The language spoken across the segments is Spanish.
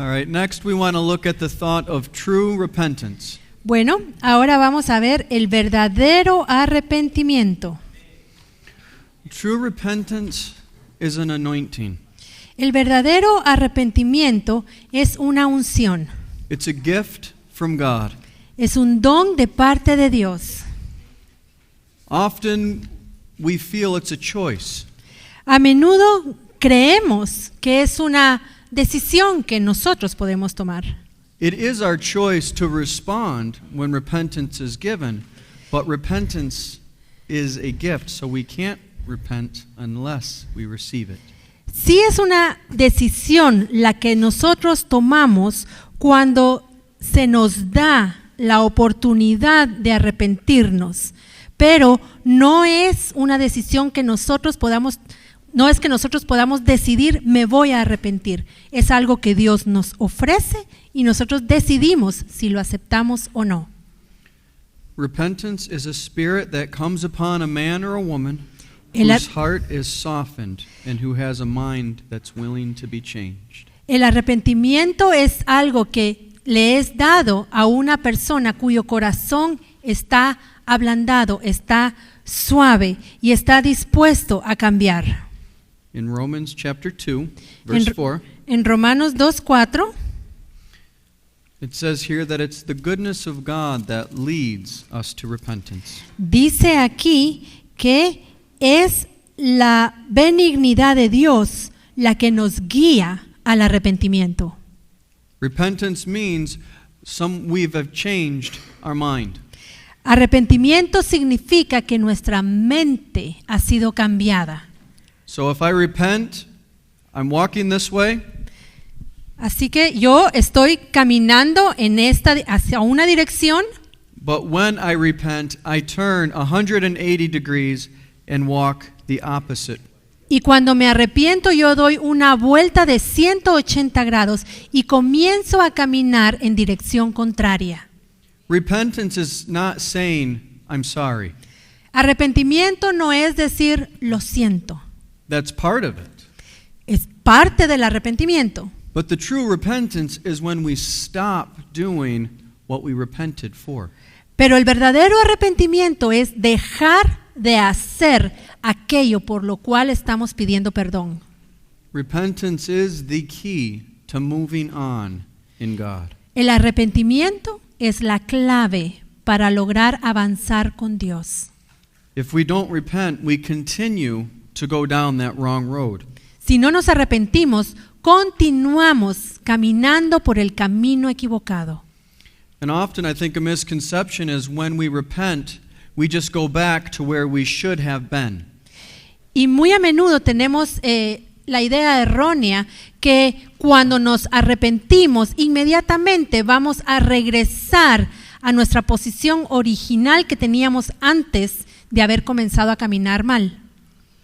All right, next we want to look at the thought of true repentance. Bueno, ahora vamos a ver el verdadero arrepentimiento. True repentance is an anointing. El verdadero arrepentimiento es una unción. It's a gift from God. Es un don de parte de Dios. Often we feel it's a choice. A menudo creemos que es una decisión que nosotros podemos tomar. It is our choice to respond when repentance is given, but repentance is a gift, so we can't repent unless we receive it. Sí es una decisión la que nosotros tomamos cuando se nos da la oportunidad de arrepentirnos, pero no es una decisión que nosotros podamos decidir, me voy a arrepentir. Es algo que Dios nos ofrece y nosotros decidimos si lo aceptamos o no. Repentance is a spirit that comes upon a man or a woman El whose heart is softened and who has a mind that's willing to be changed. El arrepentimiento es algo que le es dado a una persona cuyo corazón está ablandado, está suave y está dispuesto a cambiar. In Romans chapter 2, verse 4, En Romanos 2:4 it says here that it's the goodness of God that leads us to repentance. dice aquí que es la benignidad de Dios la que nos guía al arrepentimiento. Repentance means we've changed our mind. Arrepentimiento significa que nuestra mente ha sido cambiada. So if I repent, I'm walking this way, Así que yo estoy caminando hacia una dirección, but when I repent, I turn 180 degrees and walk the opposite. y cuando me arrepiento yo doy una vuelta de 180 grados y comienzo a caminar en dirección contraria. Repentance is not saying, I'm sorry. Arrepentimiento no es decir lo siento, That's part of it. es parte del arrepentimiento. But the true repentance is when we stop doing what we repented for. Pero el verdadero arrepentimiento es dejar de hacer aquello por lo cual estamos pidiendo perdón. Repentance is the key to moving on in God. El arrepentimiento es la clave para lograr avanzar con Dios. If we don't repent, we continue to go down that wrong road. Si no nos arrepentimos, continuamos caminando por el camino equivocado. And often I think a misconception is when we repent, we just go back to where we should have been. Y muy a menudo tenemos la idea errónea que cuando nos arrepentimos, inmediatamente vamos a regresar a nuestra posición original que teníamos antes de haber comenzado a caminar mal.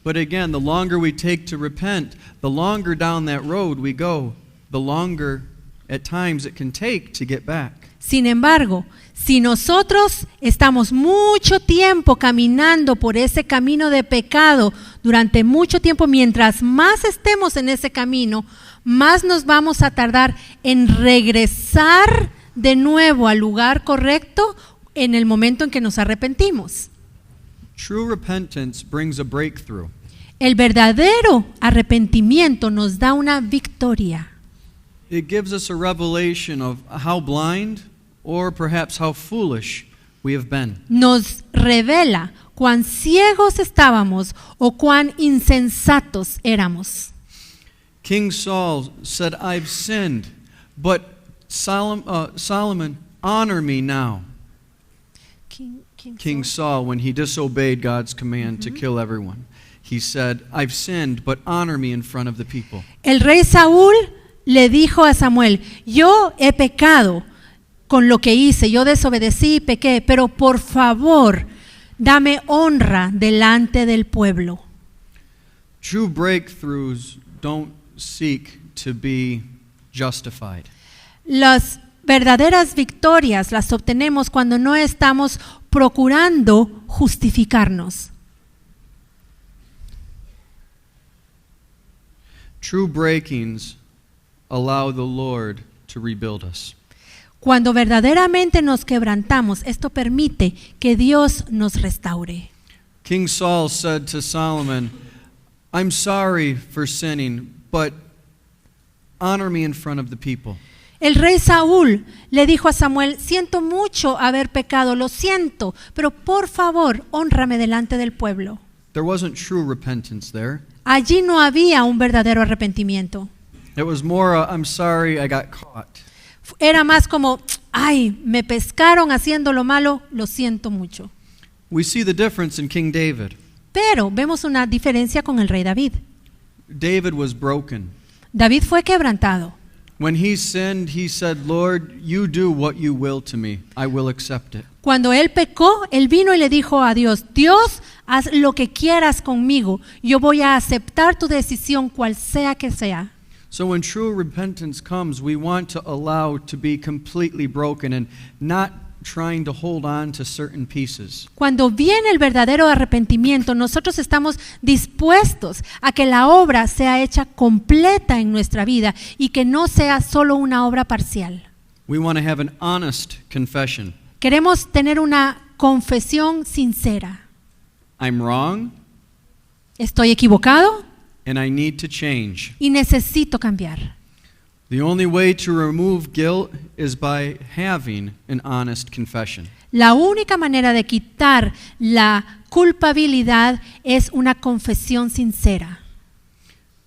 But again, the longer we take to repent, the longer down that road we go, the longer at times it can take to get back. Sin embargo, si nosotros estamos mucho tiempo caminando por ese camino de pecado durante mucho tiempo, mientras más estemos en ese camino, más nos vamos a tardar en regresar de nuevo al lugar correcto en el momento en que nos arrepentimos. True repentance brings a breakthrough. El verdadero arrepentimiento nos da una victoria. It gives us a revelation of how blind or perhaps how foolish we have been. Nos revela cuán ciegos estábamos o cuán insensatos éramos. King Saul said, I've sinned, but Solomon, honor me now. King Saul, when he disobeyed God's command to kill everyone, he said, I've sinned, but honor me in front of the people. El rey Saúl le dijo a Samuel, yo he pecado con lo que hice, yo desobedecí y pequé, pero por favor, dame honra delante del pueblo. True breakthroughs don't seek to be justified. Las verdaderas victorias las obtenemos cuando no estamos procurando justificarnos. True breakings allow the Lord to rebuild us. Cuando verdaderamente nos quebrantamos, esto permite que Dios nos restaure. King Saul said to Solomon, I'm sorry for sinning, but honor me in front of the people. El rey Saúl le dijo a Samuel, siento mucho haber pecado, lo siento, pero por favor, hónrame delante del pueblo. There wasn't true repentance there. Allí no había un verdadero arrepentimiento. It was more, I'm sorry I got caught. Era más como, ay, me pescaron haciendo lo malo, lo siento mucho. We see the difference in King David. Pero vemos una diferencia con el rey David. David was broken. David fue quebrantado. When he sinned, he said, Lord, you do what you will to me. I will accept it. Cuando él pecó, él vino y le dijo a Dios, Dios, haz lo que quieras conmigo. Yo voy a aceptar tu decisión, cual sea que sea. So when true repentance comes, we want to allow to be completely broken and not trying to hold on to certain pieces. Cuando viene el verdadero arrepentimiento, nosotros estamos dispuestos a que la obra sea hecha completa en nuestra vida y que no sea solo una obra parcial. We want to have an honest confession. Queremos tener una confesión sincera. I'm wrong Estoy equivocado and I need to change. y necesito cambiar. The only way to remove guilt is by having an honest confession. La única manera de quitar la culpabilidad es una confesión sincera.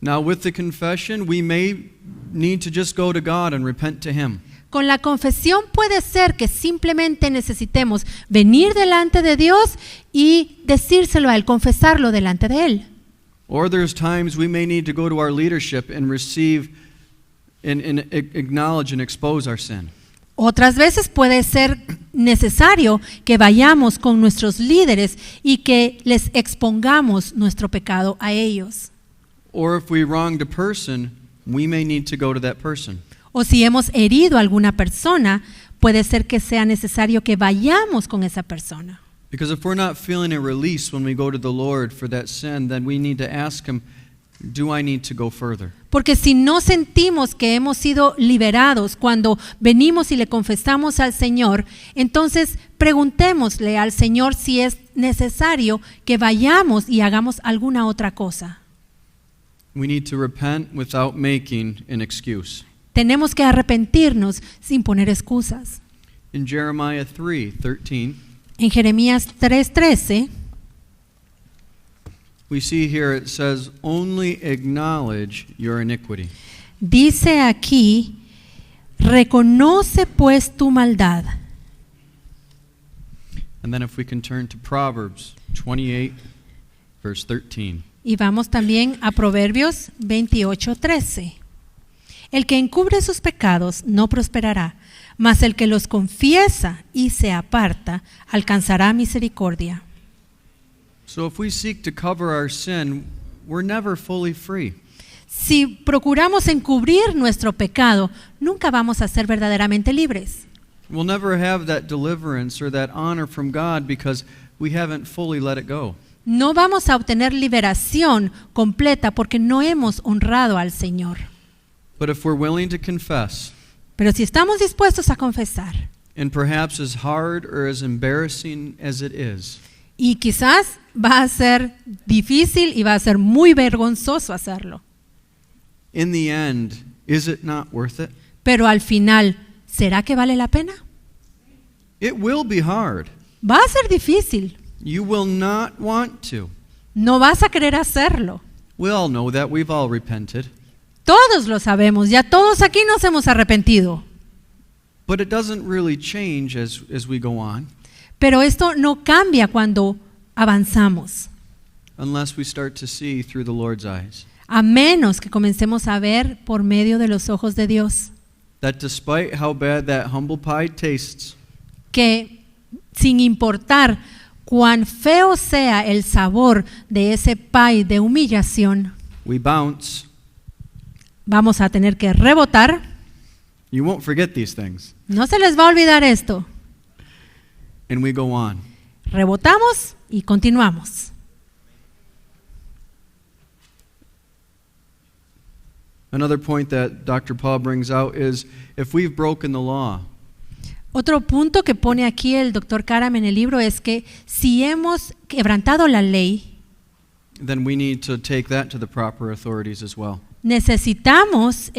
Now with the confession, we may need to just go to God and repent to Him. Con la confesión puede ser que simplemente necesitemos venir delante de Dios y decírselo a Él, confesarlo delante de Él. Or there's times we may need to go to our leadership and receive and acknowledge and expose our sin. Otras veces puede ser necesario que vayamos con nuestros líderes y que les expongamos nuestro pecado a ellos. Or if we wronged a person, we may need to go to that person. O si hemos herido a alguna persona, puede ser que sea necesario que vayamos con esa persona. Because if we're not feeling a release when we go to the Lord for that sin, then we need to ask Him, do I need to go further? Porque si no sentimos que hemos sido liberados cuando venimos y le confesamos al Señor, entonces preguntémosle al Señor si es necesario que vayamos y hagamos alguna otra cosa. We need to repent without making an excuse. Tenemos que arrepentirnos sin poner excusas. In Jeremiah 3:13, En Jeremías 3:13 we see here it says, only acknowledge your iniquity. dice aquí, reconoce pues tu maldad. And then if we can turn to Proverbs 28, verse 13. Y vamos también a Proverbios 28:13. El que encubre sus pecados no prosperará, mas el que los confiesa y se aparta alcanzará misericordia. So if we seek to cover our sin, we're never fully free. Si procuramos encubrir nuestro pecado, nunca vamos a ser verdaderamente libres. We'll never have that deliverance or that honor from God because we haven't fully let it go. No vamos a obtener liberación completa porque no hemos honrado al Señor. But if we're willing to confess, Pero si estamos dispuestos a confesar, and perhaps as hard or as embarrassing as it is, y quizás va a ser difícil y va a ser muy vergonzoso hacerlo, in the end, is it not worth it? pero al final, ¿será que vale la pena? It will be hard. Va a ser difícil. You will not want to. No vas a querer hacerlo. We all know that. We've all repented. Todos lo sabemos, ya todos aquí nos hemos arrepentido. But it doesn't really change as we go on Pero esto no cambia cuando avanzamos, unless we start to see through the Lord's eyes. a menos que comencemos a ver por medio de los ojos de Dios, That despite how bad that humble pie tastes, que sin importar cuán feo sea el sabor de ese pie de humillación, we bounce. vamos a tener que rebotar. You won't forget these things. No se les va a olvidar esto. And we go on. Rebotamos y continuamos. Another point that Dr. Paul brings out is if we've broken the law, Otro punto que pone aquí el doctor Karam en el libro es que si hemos quebrantado la ley, then we need to take that to the proper authorities as well. necesitamos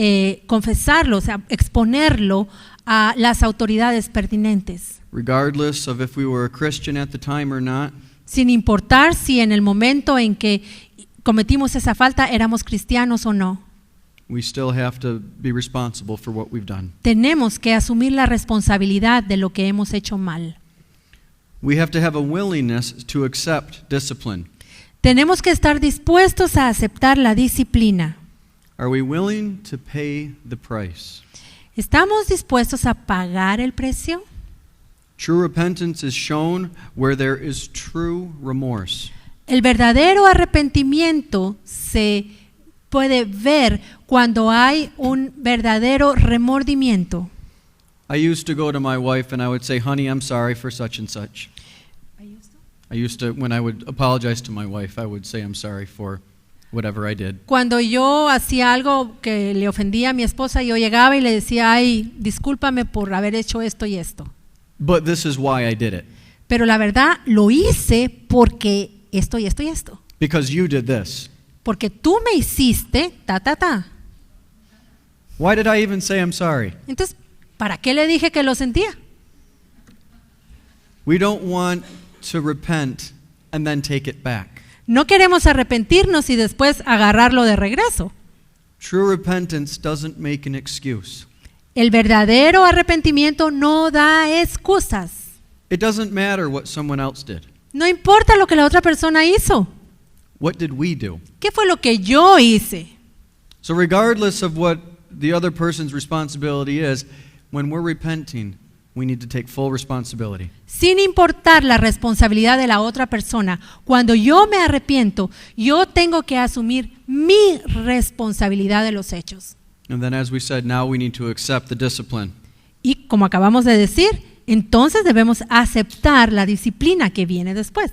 confesarlo, o sea, exponerlo a las autoridades pertinentes, Regardless of if we were a Christian at the time or not, sin importar si en el momento en que cometimos esa falta éramos cristianos o no. we still have to be responsible for what we've done. Tenemos que asumir la responsabilidad de lo que hemos hecho mal. We have to have a willingness to accept discipline. Tenemos que estar dispuestos a aceptar la disciplina. Are we willing to pay the price? ¿Estamos dispuestos a pagar el precio? True repentance is shown where there is true remorse. El verdadero arrepentimiento se puede ver cuando hay un verdadero remordimiento. I used to go to my wife and I would say, "Honey, I'm sorry for such and such." I used to, when I would apologize to my wife, I would say, "I'm sorry for whatever I did." Cuando yo hacía algo que le ofendía a mi esposa, yo llegaba y le decía, ay, discúlpame por haber hecho esto y esto. But this is why I did it. Pero la verdad lo hice porque esto y esto y esto. Because you did this. Porque tú me hiciste ta. Why did I even say I'm sorry? Entonces, ¿para qué le dije que lo sentía? We don't want to repent and then take it back. No queremos arrepentirnos y después agarrarlo de regreso. True repentance doesn't make an excuse. El verdadero arrepentimiento no da excusas. It doesn't matter what someone else did. No importa lo que la otra persona hizo. What did we do? ¿Qué fue lo que yo hice? So regardless of what the other person's responsibility is, when we're repenting, we need to take full responsibility. Sin importar la responsabilidad de la otra persona, cuando yo me arrepiento, yo tengo que asumir mi responsabilidad de los hechos. And then as we said, now we need to accept the discipline. Y como acabamos de decir, entonces debemos aceptar la disciplina que viene después.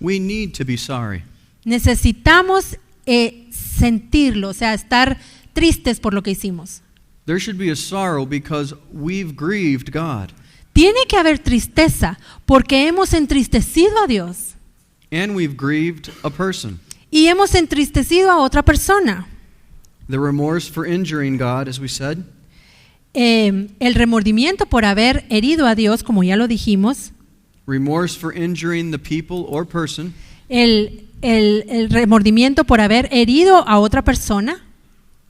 We need to be sorry. Necesitamos sentirlo, o sea, estar tristes por lo que hicimos. There should be a sorrow because we've grieved God. Tiene que haber tristeza porque hemos entristecido a Dios And we've grieved a person. y hemos entristecido a otra persona. The remorse for injuring God, as we said, El remordimiento por haber herido a Dios, como ya lo dijimos, remorse for injuring the people or person, el remordimiento por haber herido a otra persona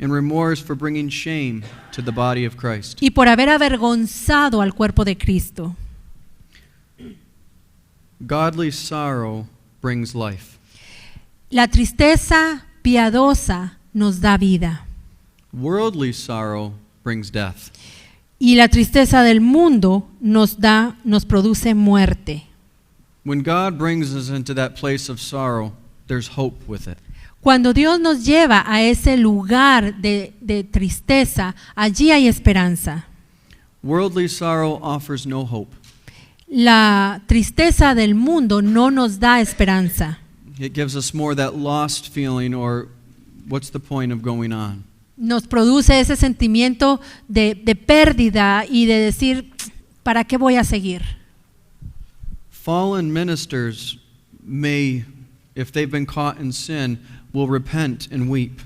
and remorse for bringing shame to the body of Christ. y por haber avergonzado al cuerpo de Cristo. Godly sorrow brings life. La tristeza piadosa nos da vida Worldly sorrow brings death. y la tristeza del mundo nos produce muerte. When God brings us into that place of sorrow, there's hope with it. Cuando Dios nos lleva a ese lugar de tristeza, allí hay esperanza. Worldly sorrow offers no hope. La tristeza del mundo no nos da esperanza. It gives us more that lost feeling, or what's the point of going on? Nos produce ese sentimiento de pérdida y de decir, ¿para qué voy a seguir? Fallen ministers may, if they've been caught in sin, will repent and weep.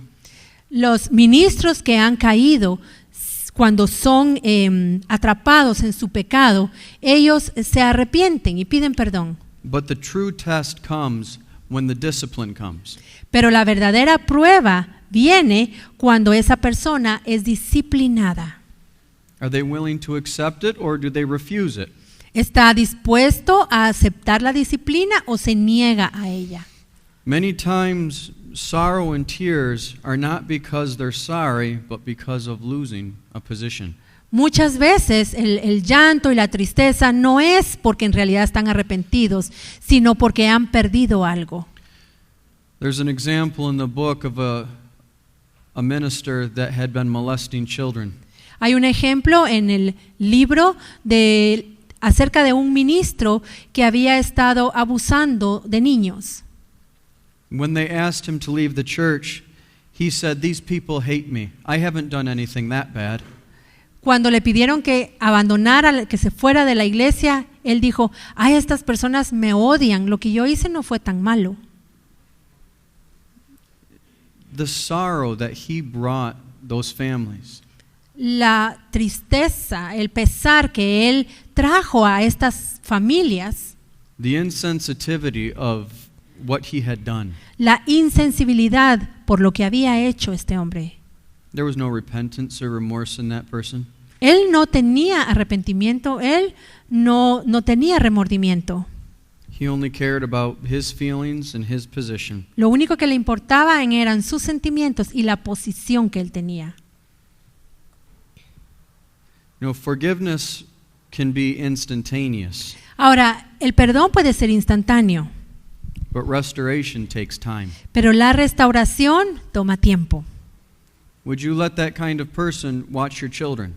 Los ministros que han caído, cuando son atrapados en su pecado, ellos se arrepienten y piden perdón. But the true test comes when the discipline comes. Pero la verdadera prueba viene cuando esa persona es disciplinada. Are they willing to accept it, or do they refuse it? ¿Está dispuesto a aceptar la disciplina o se niega a ella? Many times, sorrow and tears are not because they're sorry, but because of losing a position. Muchas veces el llanto y la tristeza no es porque en realidad están arrepentidos, sino porque han perdido algo. There's an example in the book of a minister that had been molesting children. Hay un ejemplo en el libro acerca de un ministro que había estado abusando de niños. When they asked him to leave the church, he said, "These people hate me. I haven't done anything that bad." Cuando le pidieron que abandonara, que se fuera de la iglesia, él dijo, ay, estas personas me odian, lo que yo hice no fue tan malo. The sorrow that he brought those families, La tristeza, el pesar que él trajo a estas familias, the insensitivity of what he had done. la insensibilidad por lo que había hecho este hombre. There was no repentance or remorse in that person. Él no tenía arrepentimiento, él no tenía remordimiento. He only cared about his feelings and his position. Lo único que le importaba eran sus sentimientos y la posición que él tenía. You know, forgiveness can be instantaneous, Ahora, el perdón puede ser instantáneo, but restoration takes time. pero la restauración toma tiempo. Would you let that kind of person watch your children?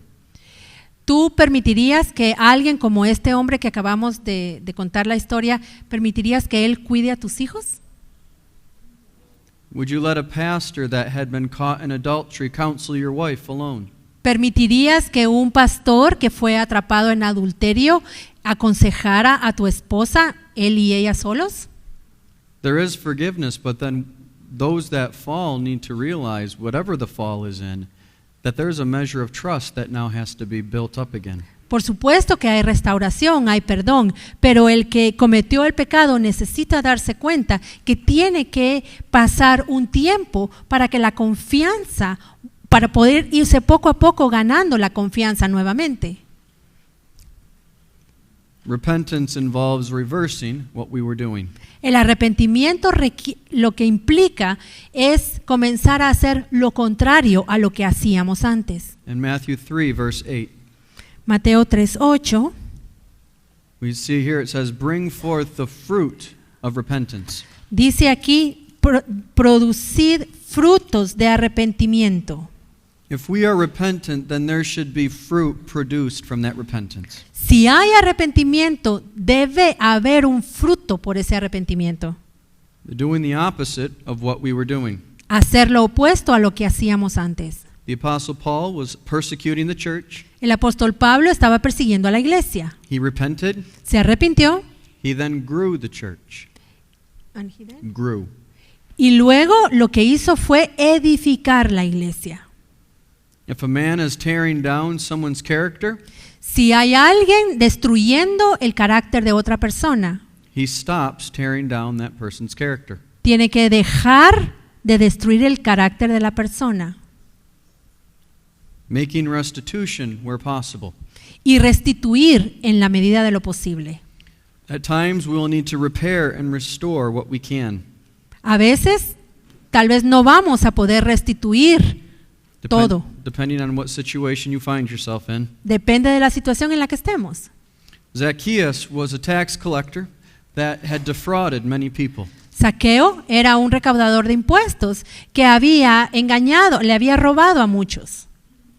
¿Tú permitirías que alguien como este hombre que acabamos de contar la historia, permitirías que él cuide a tus hijos? Would you let a pastor that had been caught in adultery counsel your wife alone? ¿Permitirías que un pastor que fue atrapado en adulterio aconsejara a tu esposa, él y ella solos? There is forgiveness, but then those that fall need to realize, whatever the fall is in, that there's a measure of trust that now has to be built up again. Por supuesto que hay restauración, hay perdón, pero el que cometió el pecado necesita darse cuenta que tiene que pasar un tiempo para que la confianza, para poder irse poco a poco ganando la confianza nuevamente. Repentance involves reversing what we were doing. El arrepentimiento lo que implica es comenzar a hacer lo contrario a lo que hacíamos antes. In Matthew 3, verse 8, Mateo 3:8 we see here it says, "Bring forth the fruit of repentance." dice aquí, producid frutos de arrepentimiento. If we are repentant, then there should be fruit produced from that repentance. Si hay arrepentimiento, debe haber un fruto por ese arrepentimiento. Doing the opposite of what we were doing. Hacer lo opuesto a lo que hacíamos antes. The Apostle Paul was persecuting the church. El apóstol Pablo estaba persiguiendo a la iglesia. He repented. Se arrepintió. He then grew the church. Grew. Y luego lo que hizo fue edificar la iglesia. If a man is tearing down someone's character, Si hay alguien destruyendo el carácter de otra persona, he stops tearing down that person's character. tiene que dejar de destruir el carácter de la persona Making restitution where possible. y restituir en la medida de lo posible. At times we will need to repair and restore what we can. A veces, tal vez no vamos a poder restituir todo. Depending on what situation you find yourself in. Depende de la situación en la que estemos. Zacchaeus was a tax collector that had defrauded many people. Zaqueo era un recaudador de impuestos que había engañado, le había robado a muchos.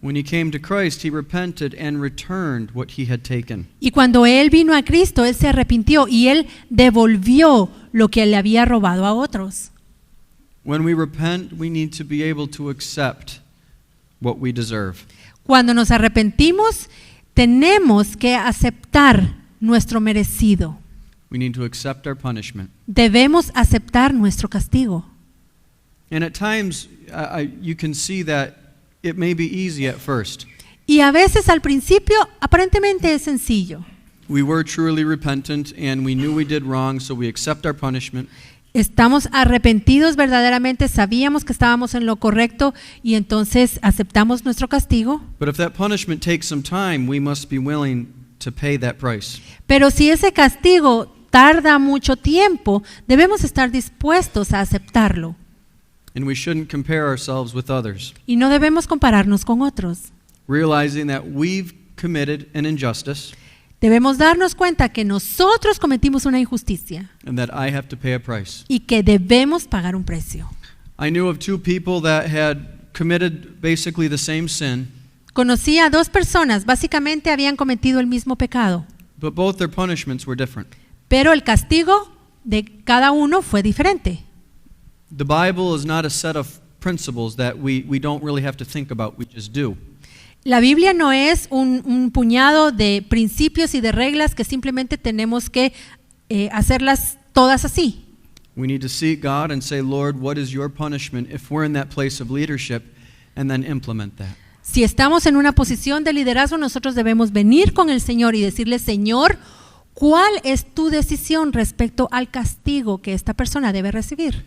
When he came to Christ, he repented and returned what he had taken. Y cuando él vino a Cristo, él se arrepintió y él devolvió lo que le había robado a otros. When we repent, we need to be able to accept what we deserve. Cuando nos arrepentimos, tenemos que aceptar nuestro merecido. We need to accept our punishment. Debemos aceptar nuestro castigo. And at times, you can see that it may be easy at first. Y a veces al principio aparentemente es sencillo. We were truly repentant and we knew we did wrong, so we accept our punishment. Estamos arrepentidos verdaderamente, sabíamos que estábamos en lo correcto y entonces aceptamos nuestro castigo. But if that punishment takes some time, we must be willing to pay that price. Pero si ese castigo tarda mucho tiempo, debemos estar dispuestos a aceptarlo. And we shouldn't compare ourselves with others. Y no debemos compararnos con otros. Realizing that we've committed an injustice Debemos darnos cuenta que nosotros cometimos una injusticia and that I have to pay a price. y que debemos pagar un precio. I knew of two people that had committed basically the same sin, Conocí a dos personas, básicamente habían cometido el mismo pecado, but both their punishments were different. pero el castigo de cada uno fue diferente. The Bible is not a set of principles that we don't really have to think about, we just do. La Biblia no es un puñado de principios y de reglas que simplemente tenemos que hacerlas todas así. We need to seek God and say, Lord, what is your punishment if we're in that place of leadership, and then implement that. Si estamos en una posición de liderazgo, nosotros debemos venir con el Señor y decirle, Señor, ¿cuál es tu decisión respecto al castigo que esta persona debe recibir?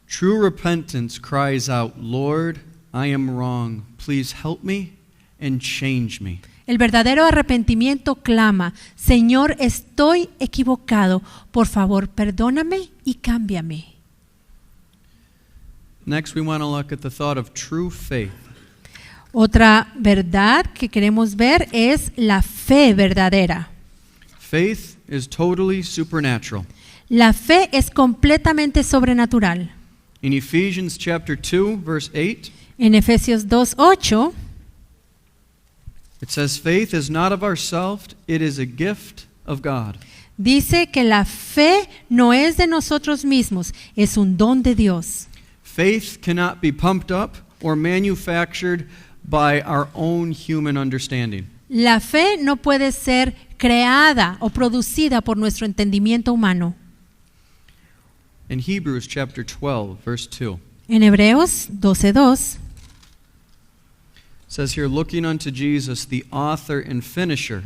True repentance cries out, Lord, I am wrong. Please help me and change me. El verdadero arrepentimiento clama, Señor, estoy equivocado. Por favor, perdóname y cámbiame. Next, we want to look at the thought of true faith. Otra verdad que queremos ver es la fe verdadera. Faith is totally supernatural. La fe es completamente sobrenatural. In Ephesians chapter 2, verse 8, En Efesios 2:8 it says, faith is not of ourselves, it is a gift of God. dice que la fe no es de nosotros mismos, es un don de Dios. Faith cannot be pumped up or manufactured by our own human understanding. La fe no puede ser creada o producida por nuestro entendimiento humano. In Hebrews chapter 12, verse 2, En Hebreos 12:2 it says here, looking unto Jesus, the author and finisher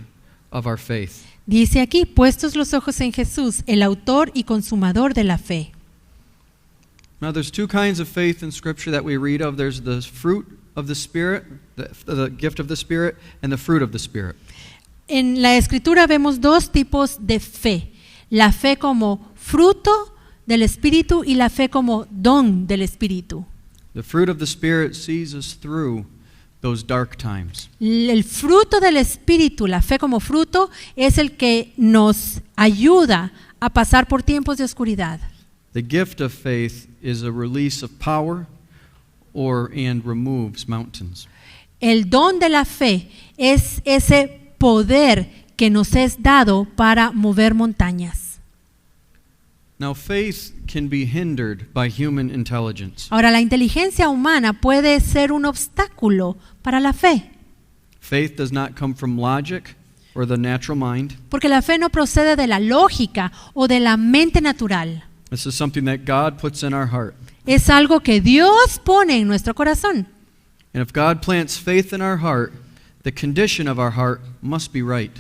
of our faith. dice aquí, puestos los ojos en Jesús, el autor y consumador de la fe. Now there's two kinds of faith in Scripture that we read of. There's the fruit of the Spirit, the gift of the Spirit, and the fruit of the Spirit. En la Escritura vemos dos tipos de fe, la fe como fruto del Espíritu y la fe como don del Espíritu. The fruit of the Spirit sees us through those dark times. El fruto del Espíritu, la fe como fruto, es el que nos ayuda a pasar por tiempos de oscuridad. The gift of faith is a release of power and removes mountains. El don de la fe es ese poder que nos es dado para mover montañas. Now faith can be hindered by human intelligence. Ahora, la inteligencia humana puede ser un obstáculo para la fe, Faith does not come from logic or the natural mind. porque la fe no procede de la lógica o de la mente natural. This is something that God puts in our heart. Es algo que Dios pone en nuestro corazón. And if God plants faith in our heart, the condition of our heart must be right.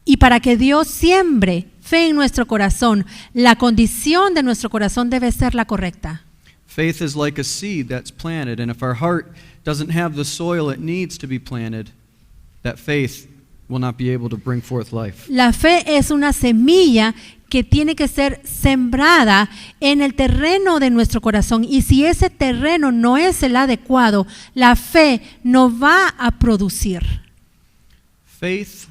Y para que Dios siembre fe en nuestro corazón, la condición de nuestro corazón debe ser la correcta. Faith is like a seed that's planted, and if our heart doesn't have the soil it needs to be planted, that faith will not be able to bring forth life. La fe es una semilla que tiene que ser sembrada en el terreno de nuestro corazón, y si ese terreno no es el adecuado, la fe no va a producir. Faith,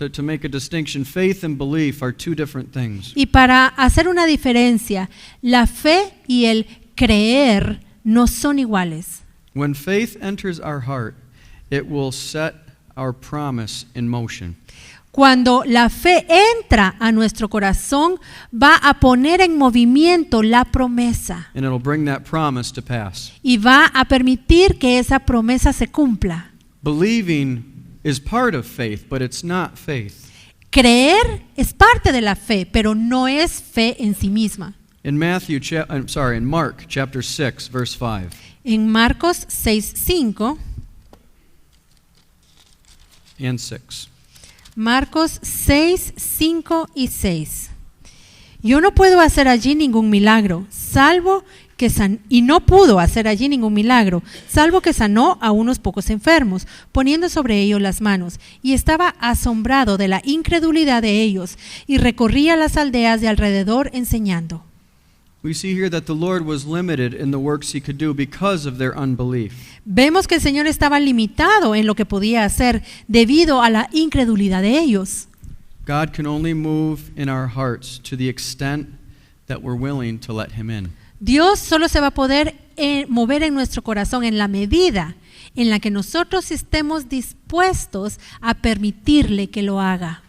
to make a distinction, faith and belief are two different things. Y para hacer una diferencia, la fe y el creer no son iguales. When faith enters our heart, it will set our promise in motion. Cuando la fe entra a nuestro corazón, va a poner en movimiento la promesa And it'll bring that promise to pass. y va a permitir que esa promesa se cumpla. Believing is part of faith, but it's not faith. Creer es parte de la fe, pero no es fe en sí misma. In Mark chapter 6, verse 5. En Marcos 6:5, And 6. Marcos 6:5 y 6. Yo no puedo hacer allí ningún milagro, salvo que no pudo hacer allí ningún milagro, salvo que sanó a unos pocos enfermos, poniendo sobre ellos las manos, y estaba asombrado de la incredulidad de ellos, y recorría las aldeas de alrededor enseñando. We see here that the Lord was limited in the works he could do because of their unbelief. Vemos que el Señor estaba limitado en lo que podía hacer debido a la incredulidad de ellos. God can only move in our hearts to the extent that we're willing to let him in. Dios solo se va a poder mover en nuestro corazón en la medida en la que nosotros estemos dispuestos a permitirle que lo haga.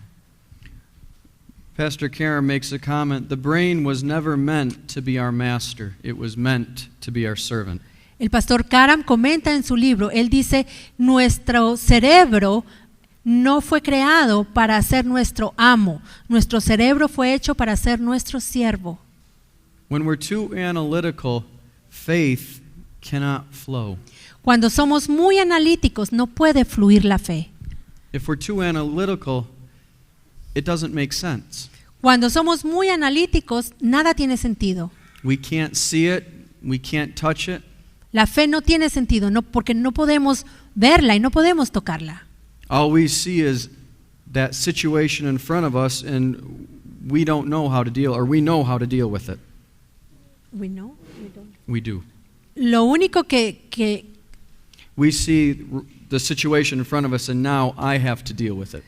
Pastor Karen makes a comment, the brain was never meant to be our master, it was meant to be our servant. El pastor Karam comenta en su libro, él dice, nuestro cerebro no fue creado para ser nuestro amo, nuestro cerebro fue hecho para ser nuestro siervo. When we're too analytical, faith cannot flow. Cuando somos muy analíticos no puede fluir la fe. If we're too analytical, it doesn't make sense. Cuando somos muy analíticos nada tiene sentido. We can't see it, we can't touch it. La fe no tiene sentido, no, porque no podemos verla y no podemos tocarla. All we see is that situation in front of us and we don't know how to deal, or we know how to deal with it. We know, we don't. We do. Lo único que We see the situation in front of us and now I have to deal with it.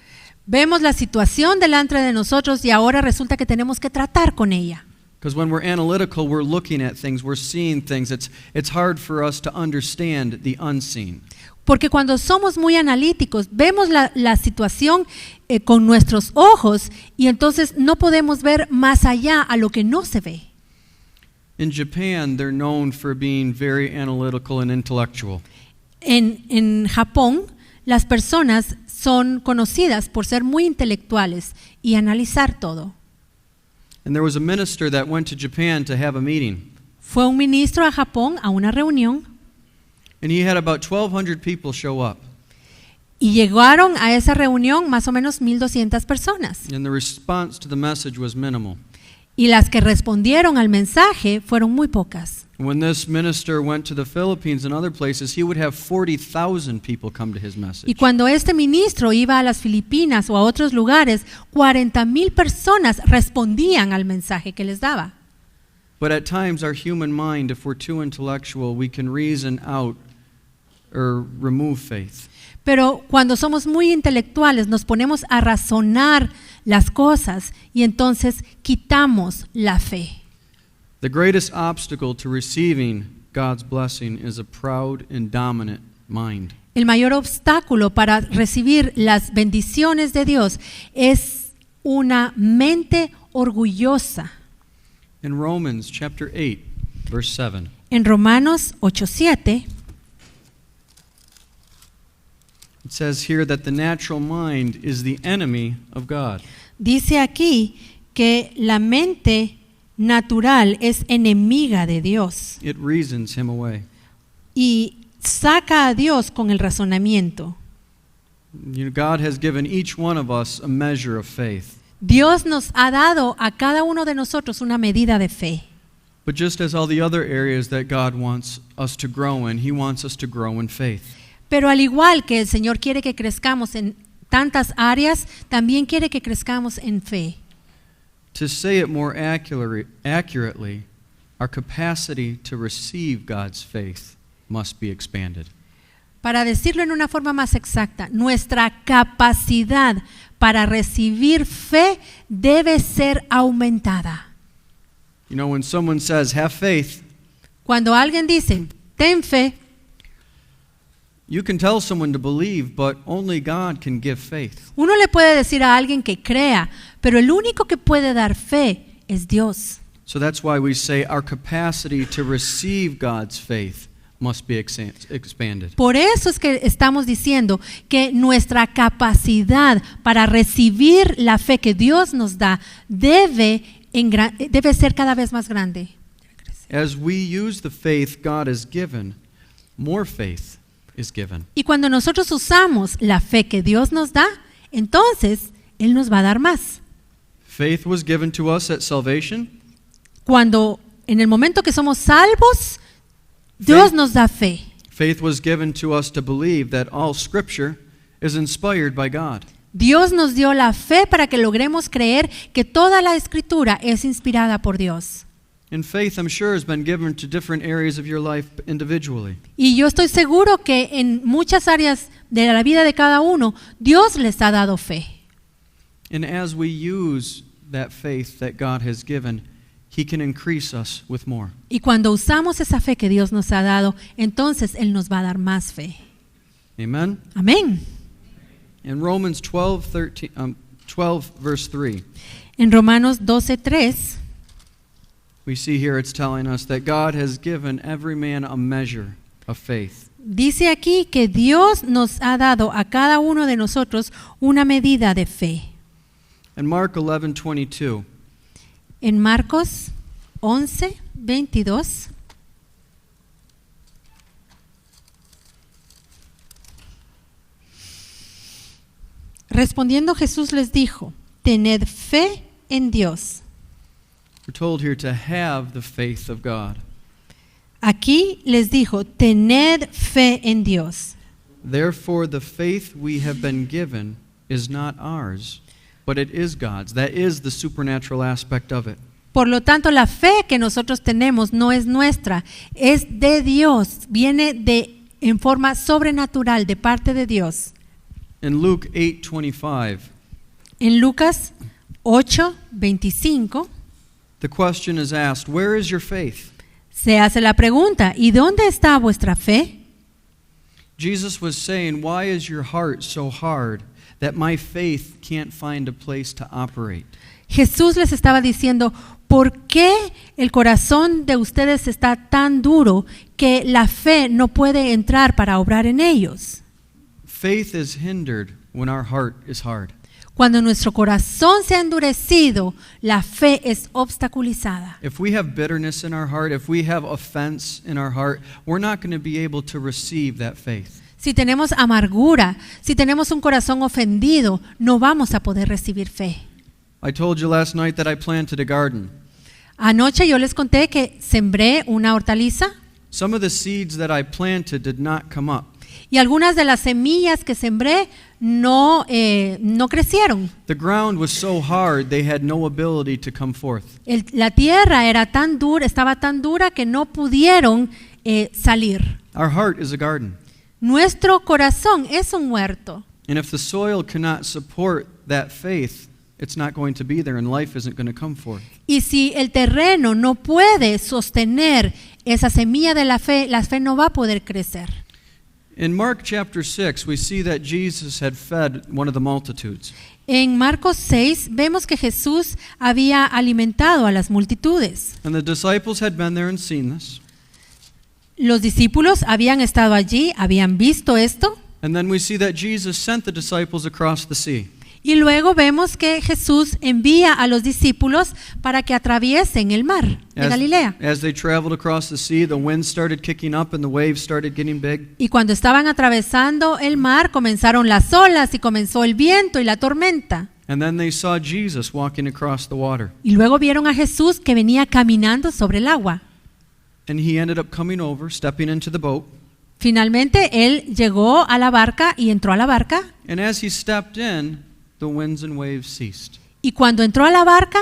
vemos la situación delante de nosotros y ahora resulta que tenemos que tratar con ella. Because when we're analytical, we're looking at things, we're seeing things. It's hard for us to understand the unseen. Porque cuando somos muy analíticos, vemos la situación con nuestros ojos y entonces no podemos ver más allá a lo que no se ve. In Japan, they're known for being very analytical and intellectual. En Japón, las personas son conocidas por ser muy intelectuales y analizar todo. And there was a minister that went to Japan to have a meeting. Fue un ministro a Japón a una reunión And he had about 1,200 people show up. y llegaron a esa reunión más o menos 1,200 personas. And the response to the message was minimal. Y las que respondieron al mensaje fueron muy pocas. When this minister went to the Philippines and other places, he would have 40,000 people come to his message. Y cuando este ministro iba a las Filipinas o a otros lugares, 40,000 personas respondían al mensaje que les daba. But at times, our human mind, if we're too intellectual, we can reason out or remove faith. Pero cuando somos muy intelectuales nos ponemos a razonar las cosas y entonces quitamos la fe. The greatest obstacle to receiving God's blessing is a proud and dominant mind. El mayor obstáculo para recibir las bendiciones de Dios es una mente orgullosa. In Romans chapter 8, verse 7, En Romanos 8:7 it says here that the natural mind is the enemy of God. dice aquí que la mente natural es enemiga de Dios It reasons him away. y saca a Dios con el razonamiento. You know, God has given each one of us a measure of faith. Dios nos ha dado a cada uno de nosotros una medida de fe. But just as all the other areas that God wants us to grow in, he wants us to grow in faith. Pero al igual que el Señor quiere que crezcamos en tantas áreas, también quiere que crezcamos en fe. To say it more accurately, our capacity to receive God's faith must be expanded. Para decirlo en una forma más exacta, nuestra capacidad para recibir fe debe ser aumentada. You know, when someone says, have faith, Cuando alguien dice, ten fe, you can tell someone to believe, but only God can give faith. uno le puede decir a alguien que crea, pero el único que puede dar fe es Dios. So that's why we say our capacity to receive God's faith must be expanded. Por eso es que estamos diciendo que nuestra capacidad para recibir la fe que Dios nos da debe ser cada vez más grande. As we use the faith God has given, more faith is given. Y cuando nosotros usamos la fe que Dios nos da, entonces Él nos va a dar más. Faith was given to us at salvation. Cuando en el momento que somos salvos, Dios nos da fe. Faith was given to us to believe that all Scripture is inspired by God. Dios nos dio la fe para que logremos creer que toda la Escritura es inspirada por Dios. And faith, I'm sure, has been given to different areas of your life individually. Y yo estoy seguro que en muchas áreas de la vida de cada uno, Dios les ha dado fe. And as we use that faith that God has given, He can increase us with more. Y cuando usamos esa fe que Dios nos ha dado, entonces Él nos va a dar más fe. Amen? Amén. In Romans 12, verse 3, En Romanos 12:3 we see here it's telling us that God has given every man a measure of faith. Dice aquí que Dios nos ha dado a cada uno de nosotros una medida de fe. In Mark 11:22, En Marcos 11:22. Respondiendo Jesús les dijo, tened fe en Dios. we're told here to have the faith of God. Aquí les dijo, tened fe en Dios. Therefore, the faith we have been given is not ours, but it is God's. That is the supernatural aspect of it. Por lo tanto, la fe que nosotros tenemos no es nuestra, es de Dios, viene en forma sobrenatural de parte de Dios. In Luke 8:25, En Lucas 8:25 the question is asked, where is your faith? se hace la pregunta, ¿y dónde está vuestra fe? Jesus was saying, why is your heart so hard that my faith can't find a place to operate? Jesús les estaba diciendo, ¿por qué el corazón de ustedes está tan duro que la fe no puede entrar para obrar en ellos? Faith is hindered when our heart is hard. Cuando nuestro corazón se ha endurecido, la fe es obstaculizada. If we have bitterness in our heart, if we have offense in our heart, we're not going to be able to receive that faith. Si tenemos amargura, si tenemos un corazón ofendido, no vamos a poder recibir fe. I told you last night that I planted a garden. Anoche yo les conté que sembré una hortaliza Some of the seeds that I planted did not come up. y algunas de las semillas que sembré no crecieron. The ground was so hard they had no ability to come forth. La tierra era tan dura, estaba tan dura que no pudieron salir. Our heart is a garden. Nuestro corazón es un huerto. And if the soil cannot support that faith, it's not going to be there and life isn't going to come forth. Y si el terreno no puede sostener esa semilla de la fe no va a poder crecer. In Mark chapter 6, we see that Jesus had fed one of the multitudes. En Marcos 6 vemos que Jesús había alimentado a las multitudes. And the disciples had been there and seen this. Los discípulos habían estado allí, habían visto esto, And then we see that Jesus sent the disciples across the sea. y luego vemos que Jesús envía a los discípulos para que atraviesen el mar de Galilea. As they traveled across the sea, the wind started kicking up and the waves started getting big. Y cuando estaban atravesando el mar, comenzaron las olas y comenzó el viento y la tormenta. And then they saw Jesus walking across the water. Y luego vieron a Jesús que venía caminando sobre el agua. And he ended up coming over, stepping into the boat. Finalmente, él llegó a la barca y entró a la barca. And as he stepped in, the winds and waves ceased. Y cuando entró a la barca,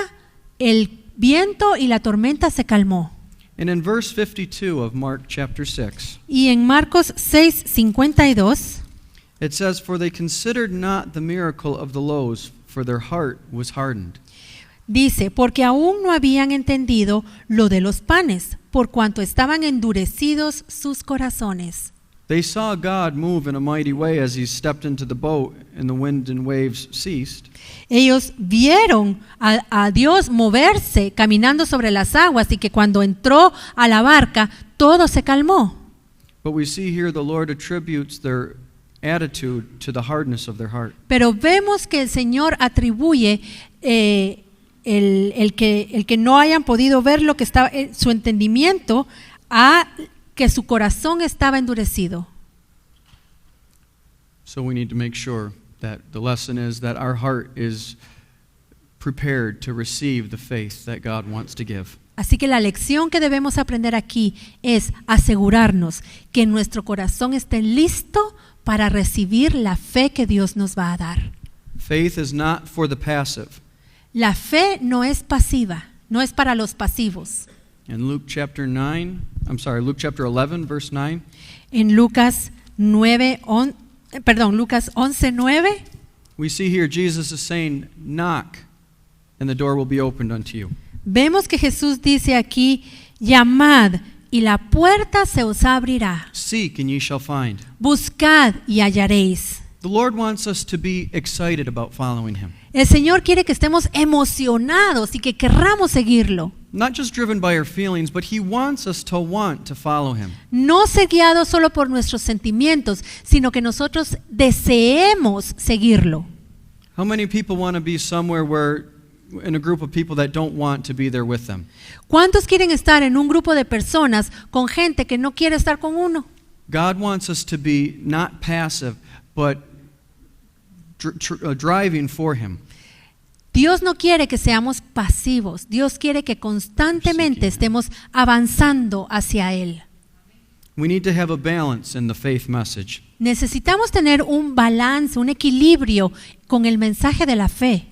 el viento y la tormenta se calmó. And in verse 52 of Mark chapter 6, Y en Marcos 6:52, it says, "For they considered not the miracle of the loaves, for their heart was hardened." dice, porque aún no habían entendido lo de los panes, por cuanto estaban endurecidos sus corazones. They saw God move in a mighty way as he stepped into the boat and the wind and waves ceased. Ellos vieron a Dios moverse caminando sobre las aguas y que cuando entró a la barca todo se calmó. But we see here the Lord attributes their attitude to the hardness of their heart. Pero vemos que el Señor atribuye el que no hayan podido ver lo que estaba su entendimiento a que su corazón estaba endurecido. So we need to make sure that the lesson is that our heart is prepared to receive the faith that God wants to give. Así que la lección que debemos aprender aquí es asegurarnos que nuestro corazón esté listo para recibir la fe que Dios nos va a dar. Faith is not for the passive. La fe no es pasiva, no es para los pasivos. In Luke chapter 11 verse 9, En Lucas 11:9, we see here Jesus is saying, "Knock, and the door will be opened unto you." vemos que Jesús dice aquí, llamad y la puerta se os abrirá. Seek and ye shall find. Buscad y hallaréis. The Lord wants us to be excited about following him. El Señor quiere que estemos emocionados y que querramos seguirlo. not just driven by our feelings, but He wants us to want to follow Him. No ser guiados solo por nuestros sentimientos, sino que nosotros deseemos seguirlo. How many people want to be somewhere where, in a group of people that don't want to be there with them? ¿Cuántos quieren estar en un grupo de personas con gente que no quiere estar con uno? God wants us to be not passive, but driving for Him. Dios no quiere que seamos pasivos. Dios quiere que constantemente estemos avanzando hacia Él. We need to have a balance in the faith message. Necesitamos tener un balance, un equilibrio con el mensaje de la fe.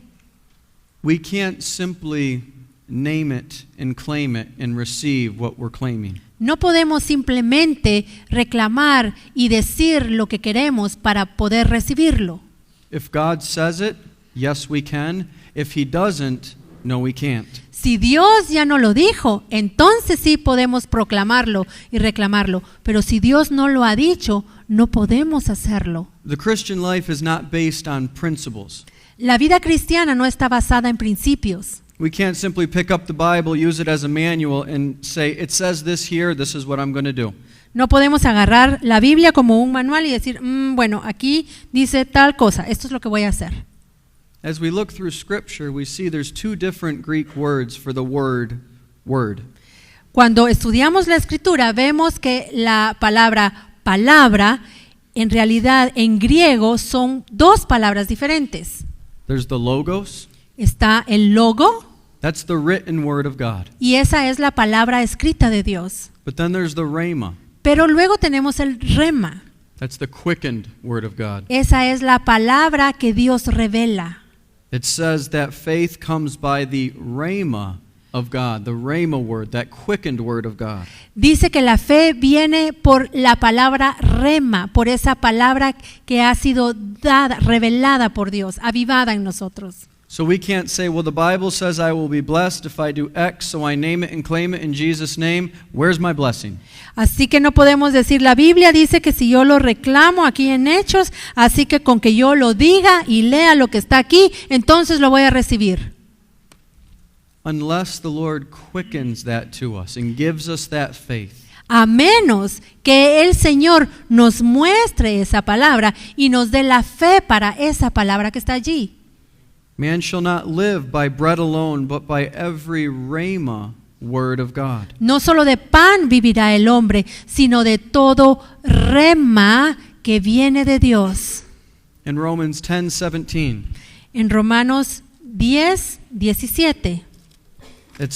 We can't simply name it and claim it and receive what we're claiming. No podemos simplemente reclamar y decir lo que queremos para poder recibirlo. If God says it, yes we can. If He doesn't, no we can't. Si Dios ya no lo dijo, entonces sí podemos proclamarlo y reclamarlo. Pero si Dios no lo ha dicho, no podemos hacerlo. The Christian life is not based on principles. La vida cristiana no está basada en principios. We can't simply pick up the Bible, use it as a manual, and say, it says this here, this is what I'm going to do. No podemos agarrar la Biblia como un manual y decir, bueno, aquí dice tal cosa, esto es lo que voy a hacer. As we look through Scripture, we see there's two different Greek words for the word. Cuando estudiamos la Escritura, vemos que la palabra en realidad en griego son dos palabras diferentes. There's the logos. Está el logo. That's the written word of God. Y esa es la palabra escrita de Dios. But then there's the rhema. Pero luego tenemos el rema. That's the quickened word of God. Esa es la palabra que Dios revela. It says that faith comes by the rhema of God, the rhema word, that quickened word of God. Dice que la fe viene por la palabra rema, por esa palabra que ha sido dada, revelada por Dios, avivada en nosotros. So we can't say, well, the Bible says I will be blessed if I do X, so I name it and claim it in Jesus' name. Where's my blessing? Así que no podemos decir, la Biblia dice que si yo lo reclamo aquí en Hechos, así que con que yo lo diga y lea lo que está aquí, entonces lo voy a recibir. Unless the Lord quickens that to us and gives us that faith. A menos que el Señor nos muestre esa palabra y nos dé la fe para esa palabra que está allí. Man shall not live by bread alone, but by every rhema word of God. No solo de pan vivirá el hombre, sino de todo rema que viene de Dios. In Romans 10:17. En Romanos 10:17. It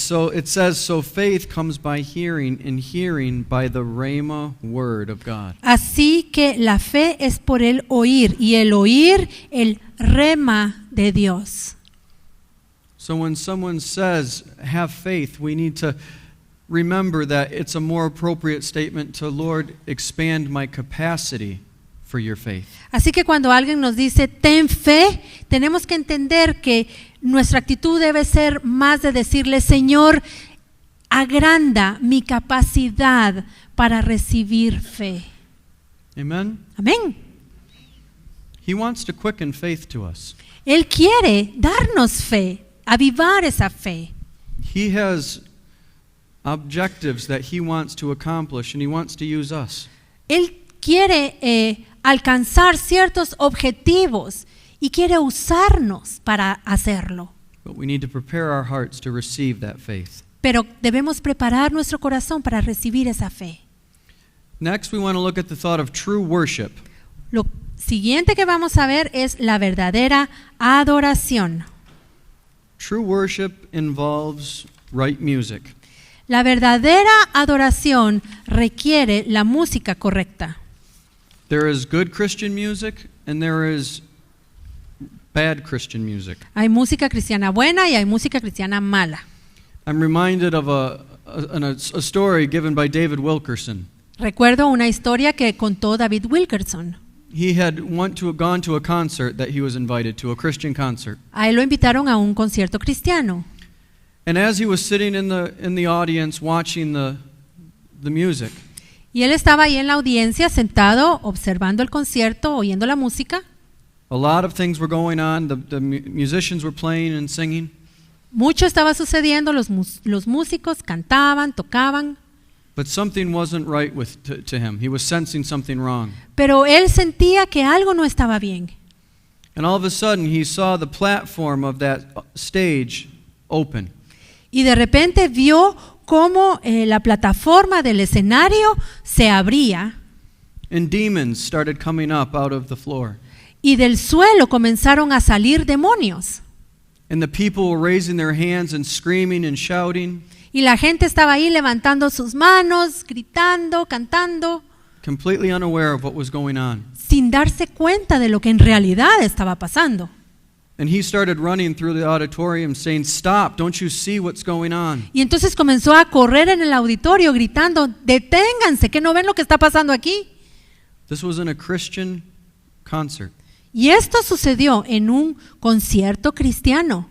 says, so faith comes by hearing, and hearing by the rhema word of God. Así que la fe es por el oír, y el oír el rema de Dios. So when someone says, have faith, we need to remember that it's a more appropriate statement to, Lord, expand my capacity for your faith. Así que cuando alguien nos dice, ten fe, tenemos que entender que nuestra actitud debe ser más de decirle, Señor, agranda mi capacidad para recibir fe. Amen? Amén. He wants to quicken faith to us. Él quiere darnos fe, avivar esa fe. He has objectives that he wants to accomplish, and he wants to use us. Él quiere alcanzar ciertos objetivos y quiere usarnos para hacerlo. But we need to prepare our hearts to receive that faith. Pero debemos preparar nuestro corazón para recibir esa fe. Next, we want to look at the thought of true worship. Lo siguiente que vamos a ver es la verdadera adoración. True worship involves right music. La verdadera adoración requiere la música correcta. There is good Christian music and there is bad Christian music. Hay música cristiana buena y hay música cristiana mala. I'm reminded of a story given by David Wilkerson. Recuerdo una historia que contó David Wilkerson. He had gone to a concert that he was invited to, a Christian concert. A él lo invitaron a un concierto cristiano. And as he was sitting in the audience watching the music, Y él estaba ahí en la audiencia sentado observando el concierto, oyendo la música. a lot of things were going on. The musicians were playing and singing. Mucho estaba sucediendo, los músicos cantaban, tocaban, but something wasn't right to him. He was sensing something wrong. pero él sentía que algo no estaba bien. And all of a sudden, he saw the platform of that stage open. Y de repente vio cómo la plataforma del escenario se abría And demons started coming up out of the floor. y del suelo comenzaron a salir demonios. And the people were raising their hands and screaming and shouting, Y la gente estaba ahí levantando sus manos, gritando, cantando, completely unaware of what was going on. sin darse cuenta de lo que en realidad estaba pasando. And he started running through the auditorium saying, "Stop, don't you see what's going on?" Y entonces comenzó a correr en el auditorio gritando, deténganse, que no ven lo que está pasando aquí. This was in a Christian concert. Y esto sucedió en un concierto cristiano.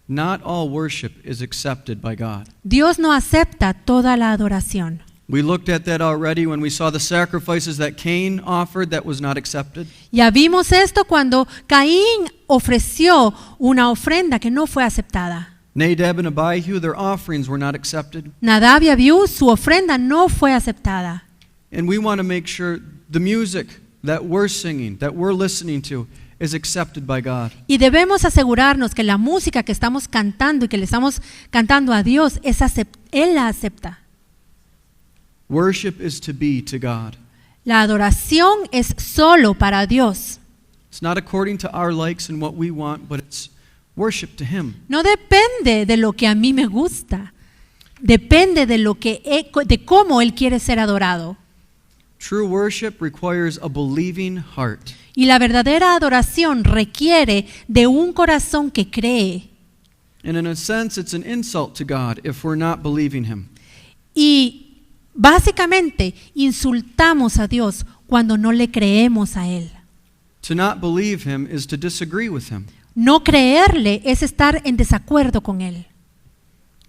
Not all worship is accepted by God. Dios no acepta toda la adoración. We looked at that already when we saw the sacrifices that Cain offered that was not accepted. Ya vimos esto cuando Caín ofreció una ofrenda que no fue aceptada. Nadab and Abihu, their offerings were not accepted. Nadab y Abiú, su ofrenda no fue aceptada. And we want to make sure the music that we're singing, that we're listening to, is accepted by God. Y debemos asegurarnos que la música que estamos cantando y que le estamos cantando a Dios, Él la acepta. Worship is to be to God. La adoración es solo para Dios. It's not according to our likes and what we want, but it's worship to Him. No depende de lo que a mí me gusta. Depende de cómo Él quiere ser adorado. True worship requires a believing heart. Y la verdadera adoración requiere de un corazón que cree. And in a sense, it's an insult to God if we're not believing Him. Y básicamente insultamos a Dios cuando no le creemos a Él. To not believe Him is to disagree with Him. No creerle es estar en desacuerdo con Él.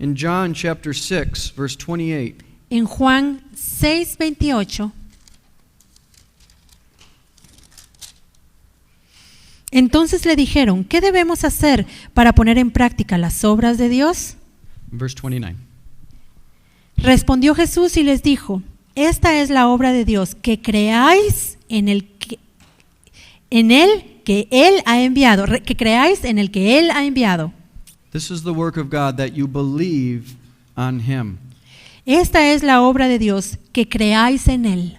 In John chapter 6, verse 28, En Juan 6:28, entonces le dijeron, ¿qué debemos hacer para poner en práctica las obras de Dios? verse 29. Respondió Jesús y les dijo, esta es la obra de Dios, que creáis en el que Él ha enviado, que creáis en el que Él ha enviado. This is the work of God, that you believe on Him. Esta es la obra de Dios, que creáis en Él.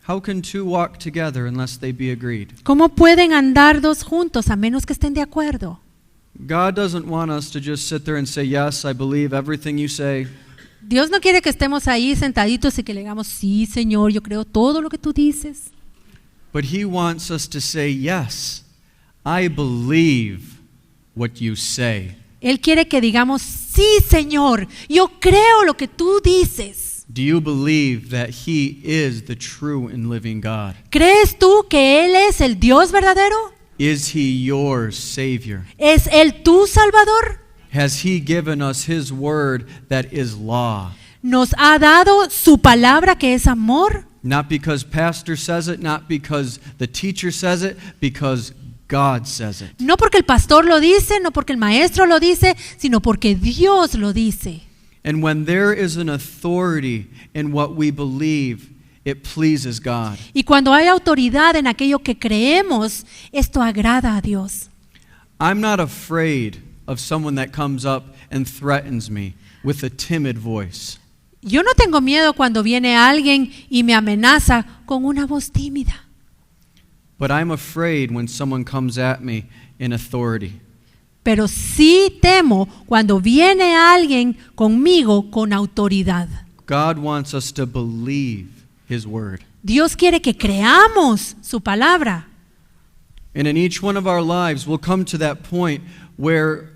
How can two walk together unless they be agreed? ¿Cómo pueden andar dos juntos a menos que estén de acuerdo? God doesn't want us to just sit there and say, yes, I believe everything you say. Dios no quiere que estemos ahí sentaditos y que le digamos, sí, Señor, yo creo todo lo que tú dices. But He wants us to say, yes, I believe what you say. Él quiere que digamos, sí, Señor, yo creo lo que tú dices. Do you believe that He is the true and living God? ¿Crees tú que Él es el Dios verdadero? Is He your Savior? ¿Es Él tu Salvador? Has He given us His word that is law? ¿Nos ha dado su palabra que es amor? Not because pastor says it, not because the teacher says it, because God says it. No porque el pastor lo dice, no porque el maestro lo dice, sino porque Dios lo dice. And when there is an authority in what we believe, it pleases God. Y cuando hay autoridad en aquello que creemos, esto agrada a Dios. I'm not afraid of someone that comes up and threatens me with a timid voice. Yo no tengo miedo cuando viene alguien y me amenaza con una voz tímida. But I'm afraid when someone comes at me in authority. Pero sí temo cuando viene alguien conmigo con autoridad. God wants us to believe His word. Dios quiere que creamos su palabra. And in each one of our lives, we'll come to that point where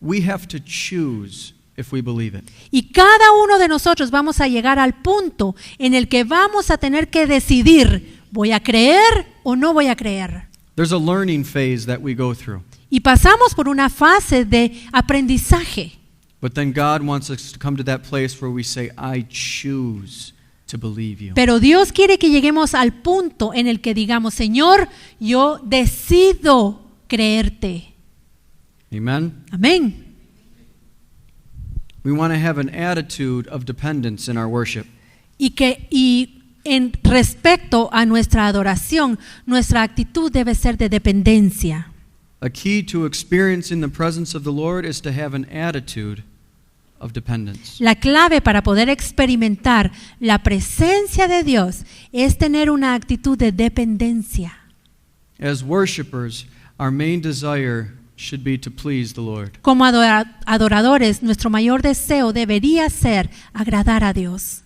we have to choose if we believe it. Y cada uno de nosotros vamos a llegar al punto en el que vamos a tener que decidir, ¿voy a creer o no voy a creer? There's a learning phase that we go through. Y pasamos por una fase de aprendizaje. But then God wants us to come to that place where we say, I choose to believe you. Pero Dios quiere que lleguemos al punto en el que digamos, Señor, yo decido creerte. Amen? Amén. We want to have an attitude of dependence in our worship. Y en respecto a nuestra adoración, nuestra actitud debe ser de dependencia. A key to experiencing the presence of the Lord is to have an attitude of dependence. La clave para poder experimentar la presencia de Dios es tener una actitud de dependencia. As worshipers, our main desire should be to please the Lord. Como adoradores, nuestro mayor deseo debería ser agradar a Dios,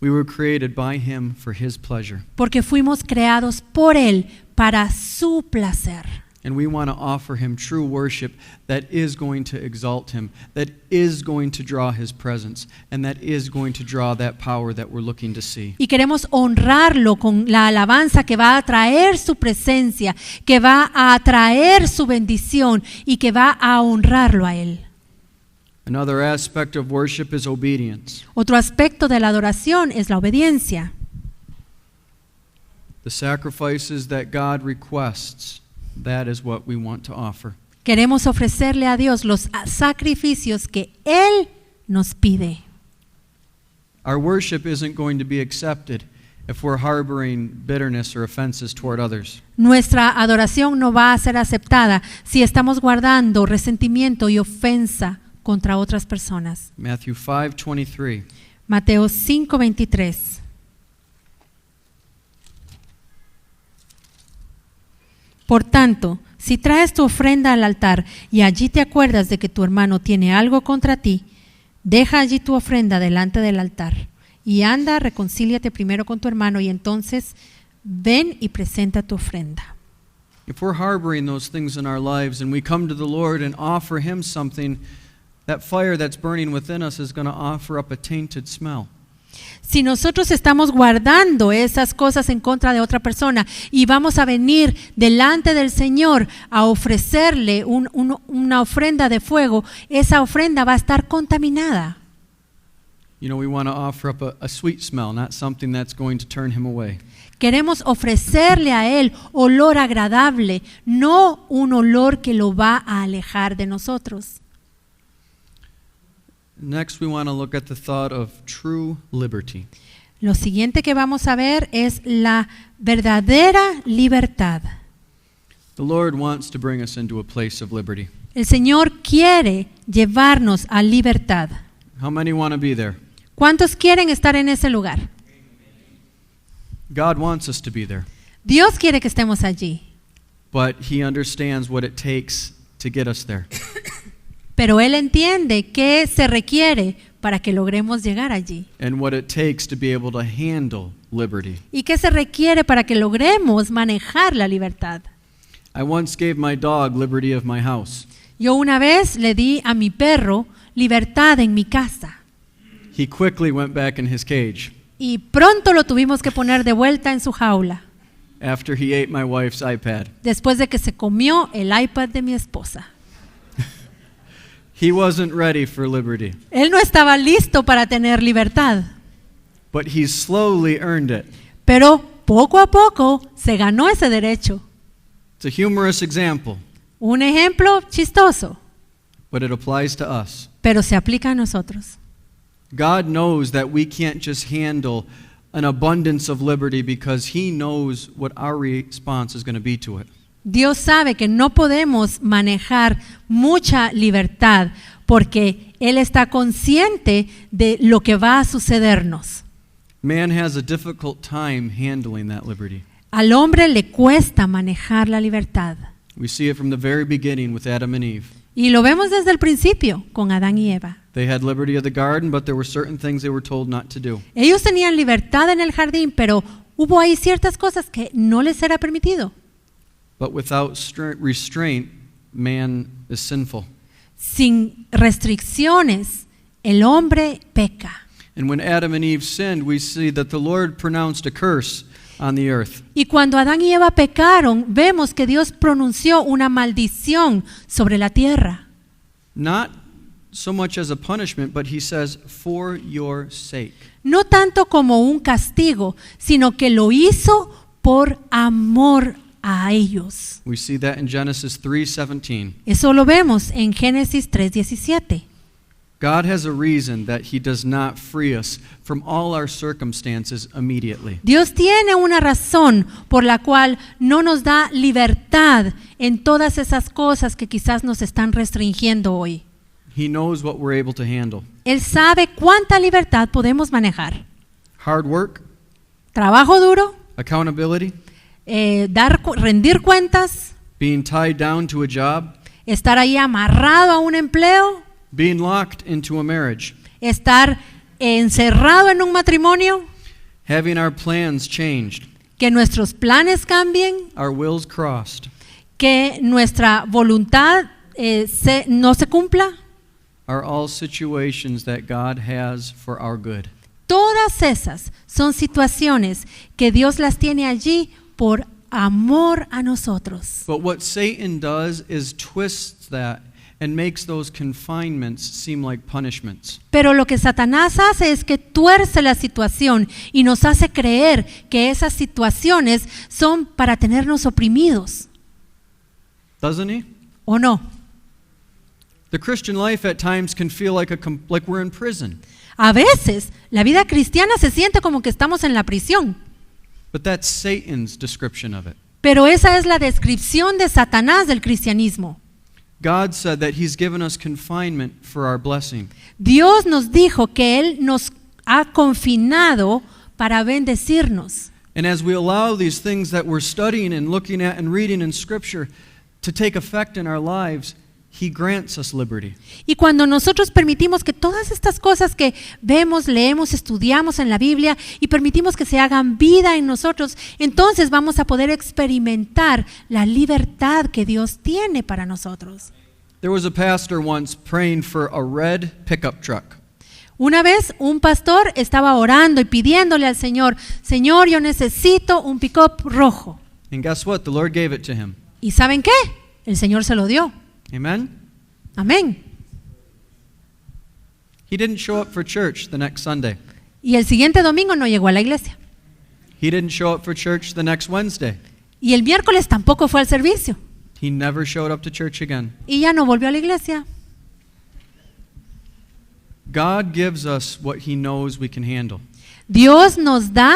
We were created by Him for His pleasure. porque fuimos creados por Él para su placer. And we want to offer Him true worship that is going to exalt Him, that is going to draw His presence, and that is going to draw that power that we're looking to see. Y queremos honrarlo con la alabanza que va a atraer su presencia, que va a atraer su bendición y que va a honrarlo a Él. Another aspect of worship is obedience. Otro aspecto de la adoración es la obediencia. The sacrifices that God requests, that is what we want to offer. Queremos ofrecerle a Dios los sacrificios que Él nos pide. Our worship isn't going to be accepted if we're harboring bitterness or offenses toward others. Nuestra adoración no va a ser aceptada si estamos guardando resentimiento y ofensa contra otras personas. Matthew 5:23. Mateo 5:23. Por tanto, si traes tu ofrenda al altar y allí te acuerdas de que tu hermano tiene algo contra ti, deja allí tu ofrenda delante del altar y anda, reconcíliate primero con tu hermano y entonces ven y presenta tu ofrenda. If we're harboring those things in our lives and we come to the Lord and offer Him something, that fire that's burning within us is going to offer up a tainted smell. Si nosotros estamos guardando esas cosas en contra de otra persona y vamos a venir delante del Señor a ofrecerle una ofrenda de fuego, esa ofrenda va a estar contaminada. You know, we want to offer up a sweet smell, not something that's going to turn Him away. Queremos ofrecerle a Él olor agradable, no un olor que lo va a alejar de nosotros. Next, we want to look at the thought of true liberty. Lo siguiente que vamos a ver es la verdadera libertad. The Lord wants to bring us into a place of liberty. El Señor quiere llevarnos a libertad. How many want to be there? ¿Cuántos quieren estar en ese lugar? God wants us to be there, Dios quiere que estemos allí, but He understands what it takes to get us there. pero Él entiende qué se requiere para que logremos llegar allí And what it takes to be able to handle liberty. y qué se requiere para que logremos manejar la libertad. I once gave my dog liberty of my house. Yo una vez le di a mi perro libertad en mi casa He quickly went back in his cage y pronto lo tuvimos que poner de vuelta en su jaula after he ate my wife's iPad. después de que se comió el iPad de mi esposa. He wasn't ready for liberty, Él no estaba listo para tener libertad, but he slowly earned it. pero poco a poco se ganó ese derecho. It's a humorous example, Un ejemplo chistoso, but it applies to us. pero se aplica a nosotros. God knows that we can't just handle an abundance of liberty because He knows what our response is going to be to it. Dios sabe que no podemos manejar mucha libertad porque Él está consciente de lo que va a sucedernos. Man has a difficult time handling that liberty. Al hombre le cuesta manejar la libertad. We see it from the very beginning with Adam and Eve. Y lo vemos desde el principio con Adán y Eva. They had liberty of the garden, but there were certain things they were told not to do. Ellos tenían libertad en el jardín, pero hubo ahí ciertas cosas que no les era permitido. But without restraint, man is sinful. Sin restricciones, el hombre peca. And when Adam and Eve sinned, we see that the Lord pronounced a curse on the earth. Y cuando Adán y Eva pecaron, vemos que Dios pronunció una maldición sobre la tierra. Not so much as a punishment, but He says, for your sake. No tanto como un castigo, sino que lo hizo por amor a ellos. We see that in Genesis 3:17. Eso lo vemos en Génesis 3:17. God has a reason that He does not free us from all our circumstances immediately. Dios tiene una razón por la cual no nos da libertad en todas esas cosas que quizás nos están restringiendo hoy. He knows what we're able to handle. Él sabe cuánta libertad podemos manejar. Hard work, Trabajo duro, accountability, rendir cuentas, being tied down to a job, estar ahí amarrado a un empleo, being locked into a marriage, estar encerrado en un matrimonio, having our plans changed, que nuestros planes cambien, our wills crossed, que nuestra voluntad no se cumpla. are all situations that God has for our good. Todas esas son situaciones que Dios las tiene allí por amor a nosotros. But what Satan does is twists that and makes those confinements seem like punishments. Pero lo que Satanás hace es que tuerce la situación y nos hace creer que esas situaciones son para tenernos oprimidos, Doesn't he? ¿o no? The Christian life at times can feel like we're in prison. A veces la vida cristiana se siente como que estamos en la prisión, But that's Satan's description of it. pero esa es la descripción de Satanás del cristianismo. God said that He's given us confinement for our blessing. Dios nos dijo que Él nos ha confinado para bendecirnos. And as we allow these things that we're studying and looking at and reading in Scripture to take effect in our lives, He grants us liberty. Y cuando nosotros permitimos que todas estas cosas que vemos, leemos, estudiamos en la Biblia y permitimos que se hagan vida en nosotros, entonces vamos a poder experimentar la libertad que Dios tiene para nosotros. There was a pastor once praying for a red pickup truck. Una vez un pastor estaba orando y pidiéndole al Señor, Señor, yo necesito un pick-up rojo. And guess what? The Lord gave it to him. ¿Y saben qué? El Señor se lo dio. Amen? Amén. He didn't show up for church the next Sunday. Y el siguiente domingo no llegó a la iglesia. He didn't show up for church the next Wednesday. Y el miércoles tampoco fue al servicio. He never showed up to church again. Y ya no volvió a la iglesia. God gives us what He knows we can handle. Dios nos da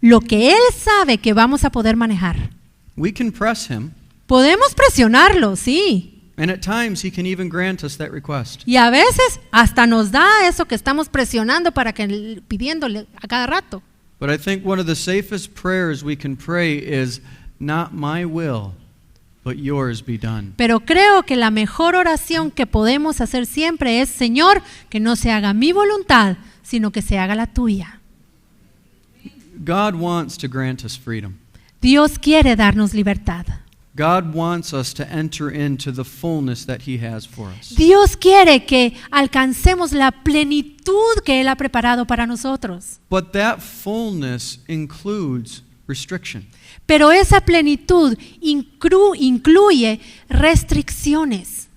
lo que Él sabe que vamos a poder manejar. We can press Him, Podemos presionarlo, sí. and at times He can even grant us that request. Y a veces hasta nos da eso que estamos presionando para que pidiéndole a cada rato. But I think one of the safest prayers we can pray is, not my will, but yours be done. Pero creo que la mejor oración que podemos hacer siempre es, Señor, que no se haga mi voluntad, sino que se haga la tuya. God wants to grant us freedom. Dios quiere darnos libertad. God wants us to enter into the fullness that He has for us. Dios quiere que alcancemos la plenitud que Él ha preparado para nosotros. But that fullness includes restriction. Pero esa plenitud incluye restricciones.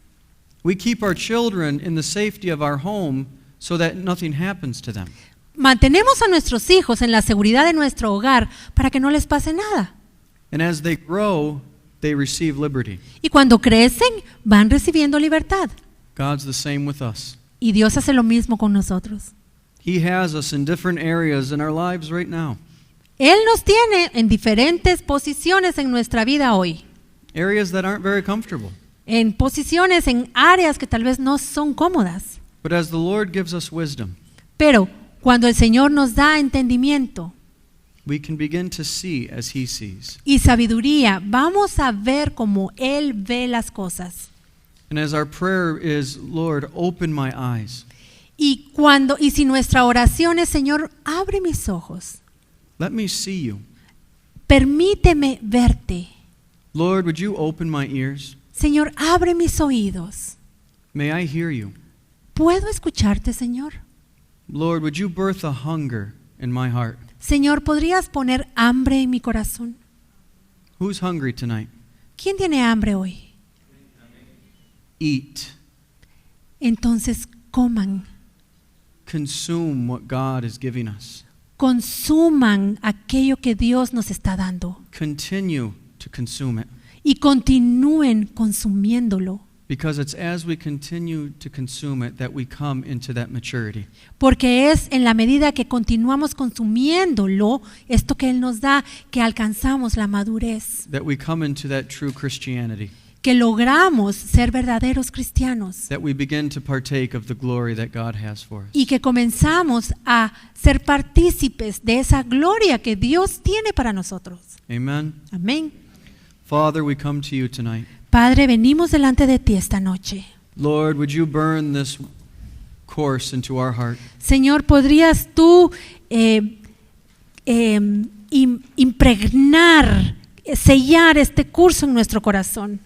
We keep our children in the safety of our home so that nothing happens to them. Mantenemos a nuestros hijos en la seguridad de nuestro hogar para que no les pase nada. And as they grow, they receive liberty. Y cuando crecen, van recibiendo libertad. God's the same with us. Y Dios hace lo mismo con nosotros. He has us in different areas in our lives right now. Él nos tiene en diferentes posiciones en nuestra vida hoy. Areas that aren't very comfortable. En posiciones, en áreas que tal vez no son cómodas. But as the Lord gives us wisdom, Pero cuando el Señor nos da entendimiento we can begin to see as He sees. y sabiduría, vamos a ver como Él ve las cosas. And as our prayer is, Lord, open my eyes. Y si nuestra oración es, Señor, abre mis ojos, Let me see you. permíteme verte. Lord, would you open my ears? Señor, abre mis oídos. May I hear you? ¿Puedo escucharte, Señor? Lord, would you birth a hunger in my heart? Señor, ¿podrías poner hambre en mi corazón? Who's hungry tonight? ¿Quién tiene hambre hoy? Eat. Entonces coman, Consume what God is giving us. consuman aquello que Dios nos está dando Continue to consume it. y continúen consumiéndolo. Because it's as we continue to consume it that we come into that maturity. Porque es en la medida que continuamos consumiéndolo, esto que Él nos da, que alcanzamos la madurez, That we come into that true Christianity. que logramos ser verdaderos cristianos That we begin to partake of the glory that God has for us. y que comenzamos a ser partícipes de esa gloria que Dios tiene para nosotros. Amen. Amén. Father, we come to you tonight. Padre, venimos delante de ti esta noche. Lord, would you burn this course into our heart? Señor, ¿podrías tú impregnar, sellar este curso en nuestro corazón?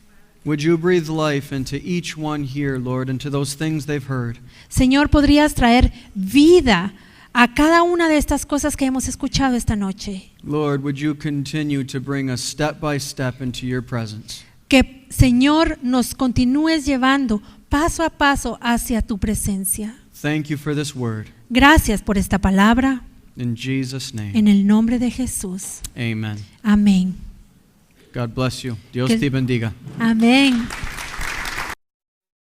Would you breathe life into each one here, Lord, into those things they've heard? Señor, ¿podrías traer vida a cada una de estas cosas que hemos escuchado esta noche? Lord, would you continue to bring us step by step into your presence? Que, Señor, nos continúes llevando paso a paso hacia tu presencia. Thank you for this word. Gracias por esta palabra. In Jesus' name, En el nombre de Jesús. amen. Amén. God bless you. Dios Que- te bendiga. Amén.